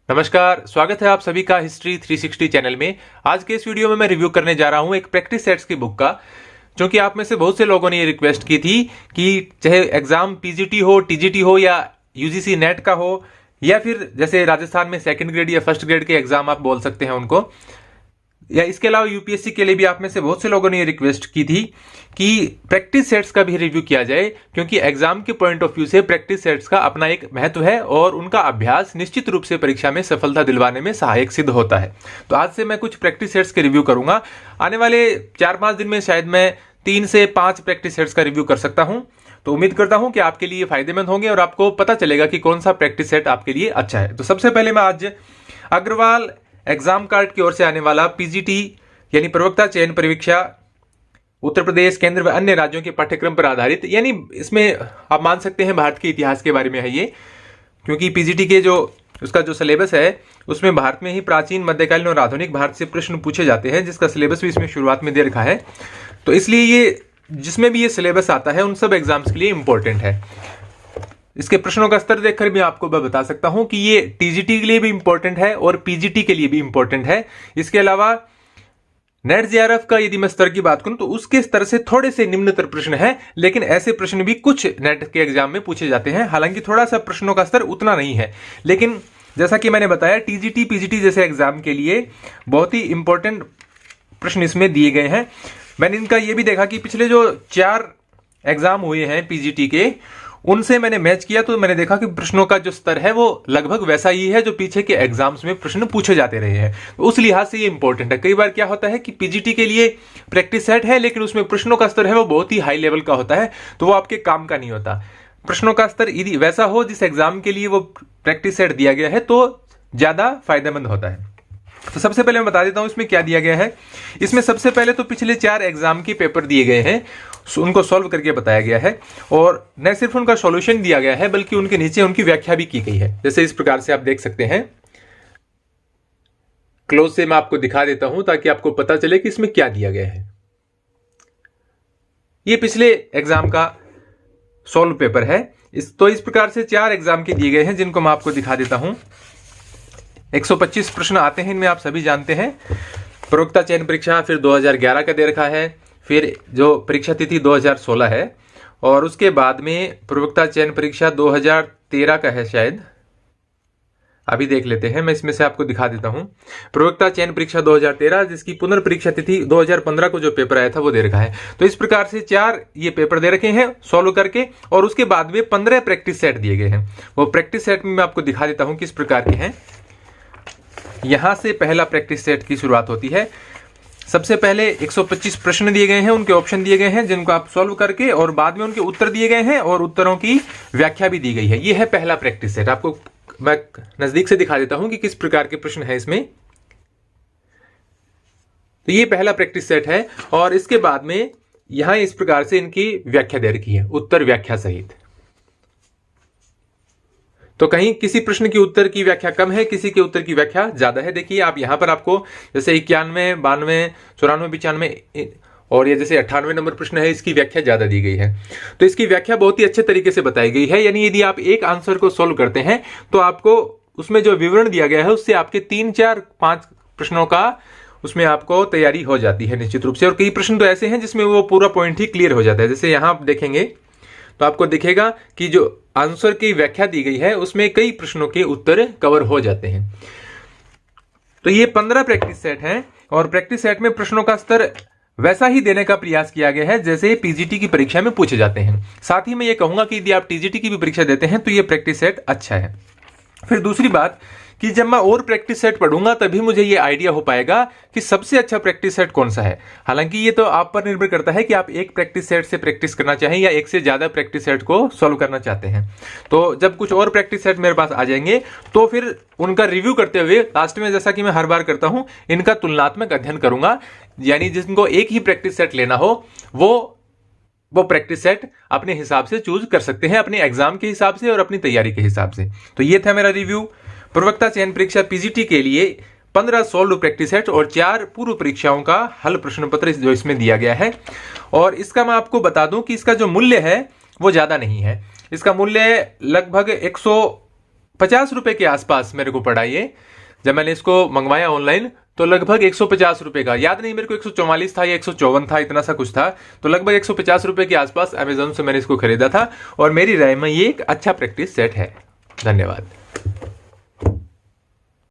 नमस्कार, स्वागत है आप सभी का हिस्ट्री 360 चैनल में। आज के इस वीडियो में मैं रिव्यू करने जा रहा हूं एक प्रैक्टिस सेट्स की बुक का, क्योंकि आप में से बहुत से लोगों ने ये रिक्वेस्ट की थी कि चाहे एग्जाम पीजीटी हो, टीजीटी हो या यूजीसी नेट का हो, या फिर जैसे राजस्थान में सेकंड ग्रेड या फर्स्ट ग्रेड के एग्जाम आप बोल सकते हैं उनको, या इसके अलावा यूपीएससी के लिए भी आप में से बहुत से लोगों ने ये रिक्वेस्ट की थी कि प्रैक्टिस सेट्स का भी रिव्यू किया जाए, क्योंकि एग्जाम के पॉइंट ऑफ व्यू से प्रैक्टिस सेट्स का अपना एक महत्व है और उनका अभ्यास निश्चित रूप से परीक्षा में सफलता दिलवाने में सहायक सिद्ध होता है। तो आज से मैं कुछ प्रैक्टिस सेट्स के रिव्यू करूंगा। आने वाले 4-5 दिन में शायद मैं 3 से 5 प्रैक्टिस सेट्स का रिव्यू कर सकता हूं। तो उम्मीद करता हूं कि आपके लिए फायदेमंद होंगे और आपको पता चलेगा कि कौन सा प्रैक्टिस सेट आपके लिए अच्छा है। तो सबसे पहले मैं आज अग्रवाल एग्जाम कार्ड की ओर से आने वाला पीजीटी यानी प्रवक्ता चयन परीक्षा उत्तर प्रदेश, केंद्र व अन्य राज्यों के पाठ्यक्रम पर आधारित, यानी इसमें आप मान सकते हैं भारत के इतिहास के बारे में है ये, क्योंकि पीजीटी के उसका जो सिलेबस है उसमें भारत में ही प्राचीन, मध्यकालीन और आधुनिक भारत से प्रश्न पूछे जाते हैं, जिसका सिलेबस भी इसमें शुरुआत में दे रखा है। तो इसलिए ये जिसमें भी ये सिलेबस आता है उन सब एग्जाम्स के लिए इंपॉर्टेंट है। इसके प्रश्नों का स्तर देखकर भी आपको मैं बता सकता हूं कि ये टीजीटी के लिए भी इंपॉर्टेंट है और पीजीटी के लिए भी इंपॉर्टेंट है। इसके अलावा नेट जेआरएफ का यदि मैं स्तर की बात करूं तो उसके स्तर से थोड़े से निम्नतर प्रश्न है, लेकिन ऐसे प्रश्न भी कुछ नेट के एग्जाम में पूछे जाते हैं। हालांकि थोड़ा सा प्रश्नों का स्तर उतना नहीं है, लेकिन जैसा कि मैंने बताया टीजीटी पीजीटी जैसे एग्जाम के लिए बहुत ही इंपॉर्टेंट प्रश्न इसमें दिए गए हैं। मैंने इनका यह भी देखा कि पिछले जो 4 एग्जाम हुए हैं पीजीटी के, उनसे मैंने मैच किया तो मैंने देखा कि प्रश्नों का जो स्तर है वो लगभग वैसा ही है जो पीछे के एग्जाम्स में प्रश्न पूछे जाते रहे हैं। तो उस लिहाज से ये इंपॉर्टेंट है। कई बार क्या होता है कि पीजीटी के लिए प्रैक्टिस सेट है, लेकिन उसमें प्रश्नों का स्तर है वो बहुत ही हाई लेवल का होता है, तो वो आपके काम का नहीं होता। प्रश्नों का स्तर यदि वैसा हो जिस एग्जाम के लिए वो प्रैक्टिस सेट दिया गया है तो ज्यादा फायदेमंद होता है। तो सबसे पहले मैं बता देता हूं इसमें क्या दिया गया है। इसमें सबसे पहले तो पिछले 4 एग्जाम के पेपर दिए गए हैं, उनको सॉल्व करके बताया गया है, और न सिर्फ उनका सॉल्यूशन दिया गया है बल्कि उनके नीचे उनकी व्याख्या भी की गई है। जैसे इस प्रकार से आप देख सकते हैं, क्लोज से मैं आपको दिखा देता हूं ताकि आपको पता चले कि इसमें क्या दिया गया है। ये पिछले एग्जाम का सॉल्व पेपर है। इस प्रकार से 4 एग्जाम के दिए गए हैं, जिनको मैं आपको दिखा देता हूं। 125 प्रश्न आते हैं इनमें, आप सभी जानते हैं। प्रवक्ता चयन परीक्षा फिर 2011 का दे रखा है, फिर जो परीक्षा तिथि 2016 है, और उसके बाद में प्रवक्ता चयन परीक्षा 2013 का है शायद। अभी देख लेते हैं, मैं इसमें से आपको दिखा देता हूं। प्रवक्ता चयन परीक्षा 2013, जिसकी पुनर्परीक्षा तिथि 2015 को जो पेपर आया था वो दे रखा है। तो इस प्रकार से 4 ये पेपर दे रखे हैं सॉल्व करके, और उसके बाद में 15 प्रैक्टिस सेट दिए गए हैं। वो प्रैक्टिस सेट में मैं आपको दिखा देता हूं किस प्रकार के हैं। यहां से पहला प्रैक्टिस सेट की शुरुआत होती है। सबसे पहले 125 प्रश्न दिए गए हैं, उनके ऑप्शन दिए गए हैं जिनको आप सॉल्व करके, और बाद में उनके उत्तर दिए गए हैं और उत्तरों की व्याख्या भी दी गई है। यह है पहला प्रैक्टिस सेट। आपको मैं नजदीक से दिखा देता हूं कि किस प्रकार के प्रश्न है इसमें। तो ये पहला प्रैक्टिस सेट है, और इसके बाद में यहां इस प्रकार से इनकी व्याख्या दे रखी है, उत्तर व्याख्या सहित। तो कहीं किसी प्रश्न की उत्तर की व्याख्या कम है, किसी के उत्तर की व्याख्या ज्यादा है। देखिए आप यहां पर आपको जैसे 91, 92, 94, 95 और ये जैसे 98 नंबर प्रश्न है, इसकी व्याख्या ज्यादा दी गई है। तो इसकी व्याख्या बहुत ही अच्छे तरीके से बताई गई है। यानी यदि आप एक आंसर को सोल्व करते हैं तो आपको उसमें जो विवरण दिया गया है उससे आपके 3, 4, 5 प्रश्नों का उसमें आपको तैयारी हो जाती है निश्चित रूप से। और कई प्रश्न तो ऐसे हैं जिसमें वो पूरा पॉइंट ही क्लियर हो जाता है। जैसे यहां आप देखेंगे तो आपको दिखेगा कि जो आंसर की व्याख्या दी गई है उसमें कई प्रश्नों के उत्तर कवर हो जाते हैं। तो ये 15 प्रैक्टिस सेट हैं, और प्रैक्टिस सेट में प्रश्नों का स्तर वैसा ही देने का प्रयास किया गया है जैसे पीजीटी की परीक्षा में पूछे जाते हैं। साथ ही मैं ये कहूंगा कि यदि आप टीजीटी की भी परीक्षा देते हैं तो ये प्रैक्टिस सेट अच्छा है। फिर दूसरी बात कि जब मैं और प्रैक्टिस सेट पढ़ूंगा तभी मुझे ये आइडिया हो पाएगा कि सबसे अच्छा प्रैक्टिस सेट कौन सा है। हालांकि ये तो आप पर निर्भर करता है कि आप एक प्रैक्टिस सेट से प्रैक्टिस करना चाहें या एक से ज्यादा प्रैक्टिस सेट को सॉल्व करना चाहते हैं। तो जब कुछ और प्रैक्टिस सेट मेरे पास आ जाएंगे तो फिर उनका रिव्यू करते हुए लास्ट में, जैसा कि मैं हर बार करता हूं, इनका तुलनात्मक अध्ययन करूंगा। यानी जिनको एक ही प्रैक्टिस सेट लेना हो वो प्रैक्टिस सेट अपने हिसाब से चूज कर सकते हैं, अपने एग्जाम के हिसाब से और अपनी तैयारी के हिसाब से। तो ये था मेरा रिव्यू प्रवक्ता चयन परीक्षा पीजीटी के लिए 15 सॉल्व प्रैक्टिस सेट और 4 पूर्व परीक्षाओं का हल प्रश्न पत्र जो इसमें दिया गया है। और इसका मैं आपको बता दूं कि इसका जो मूल्य है वो ज्यादा नहीं है। इसका मूल्य लगभग 50 रुपए के आसपास मेरे को पड़ा ये। जब मैंने इसको मंगवाया ऑनलाइन तो लगभग 150 रुपए का, याद नहीं मेरे को 144 था या 154 था, इतना सा कुछ था। तो लगभग 150 रुपए के आसपास अमेजोन से मैंने इसको खरीदा था और मेरी राय में ये एक अच्छा प्रैक्टिस सेट है। धन्यवाद।